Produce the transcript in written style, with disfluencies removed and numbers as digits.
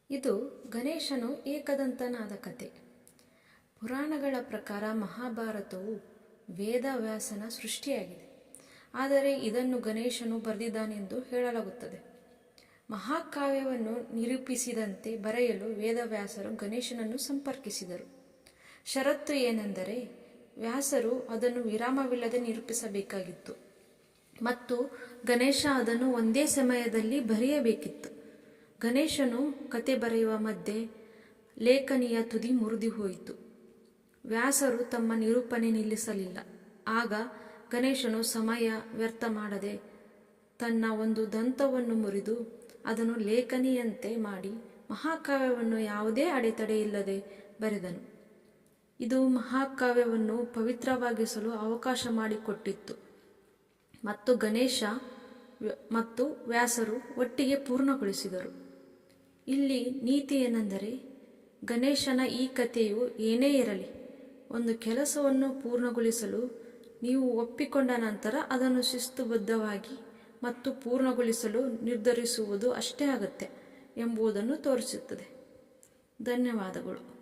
ಇದು ಗಣೇಶನು ಏಕದಂತನಾದ ಕತೆ. ಪುರಾಣಗಳ ಪ್ರಕಾರ ಮಹಾಭಾರತವು ವೇದವ್ಯಾಸನ ಸೃಷ್ಟಿಯಾಗಿದೆ. ಆದರೆ ಇದನ್ನು ಗಣೇಶನು ಬರೆದಿದ್ದಾನೆಂದು ಹೇಳಲಾಗುತ್ತದೆ. ಮಹಾಕಾವ್ಯವನ್ನು ನಿರೂಪಿಸಿದಂತೆ ಬರೆಯಲು ವೇದವ್ಯಾಸರು ಗಣೇಶನನ್ನು ಸಂಪರ್ಕಿಸಿದರು. ಷರತ್ತು ಏನೆಂದರೆ ವ್ಯಾಸರು ಅದನ್ನು ವಿರಾಮವಿಲ್ಲದೆ ನಿರೂಪಿಸಬೇಕಾಗಿತ್ತು ಮತ್ತು ಗಣೇಶ ಅದನ್ನು ಒಂದೇ ಸಮಯದಲ್ಲಿ ಬರೆಯಬೇಕಿತ್ತು. ಗಣೇಶನು ಕತೆ ಬರೆಯುವ ಮಧ್ಯೆ ಲೇಖನಿಯ ತುದಿ ಮುರಿದು ಹೋಯಿತು. ವ್ಯಾಸರು ತಮ್ಮ ನಿರೂಪಣೆ ನಿಲ್ಲಿಸಲಿಲ್ಲ. ಆಗ ಗಣೇಶನು ಸಮಯ ವ್ಯರ್ಥ ಮಾಡದೆ ತನ್ನ ಒಂದು ದಂತವನ್ನು ಮುರಿದು ಅದನ್ನು ಲೇಖನಿಯಂತೆ ಮಾಡಿ ಮಹಾಕಾವ್ಯವನ್ನು ಯಾವುದೇ ಅಡೆತಡೆ ಇಲ್ಲದೆ ಬರೆದನು. ಇದು ಮಹಾಕಾವ್ಯವನ್ನು ಪವಿತ್ರವಾಗಿಸಲು ಅವಕಾಶ ಮಾಡಿಕೊಟ್ಟಿತ್ತು ಮತ್ತು ಗಣೇಶ ಮತ್ತು ವ್ಯಾಸರು ಒಟ್ಟಿಗೆ ಪೂರ್ಣಗೊಳಿಸಿದರು. ಇಲ್ಲಿ ನೀತಿ ಏನೆಂದರೆ, ಗಣೇಶನ ಈ ಕಥೆಯು ಏನೇ ಇರಲಿ, ಒಂದು ಕೆಲಸವನ್ನು ಪೂರ್ಣಗೊಳಿಸಲು ನೀವು ಒಪ್ಪಿಕೊಂಡ ನಂತರ ಅದನ್ನು ಶಿಸ್ತುಬದ್ಧವಾಗಿ ಮತ್ತು ಪೂರ್ಣಗೊಳಿಸಲು ನಿರ್ಧರಿಸುವುದು ಅಷ್ಟೇ ಅಗತ್ಯ ಎಂಬುದನ್ನು ತೋರಿಸುತ್ತದೆ. ಧನ್ಯವಾದಗಳು.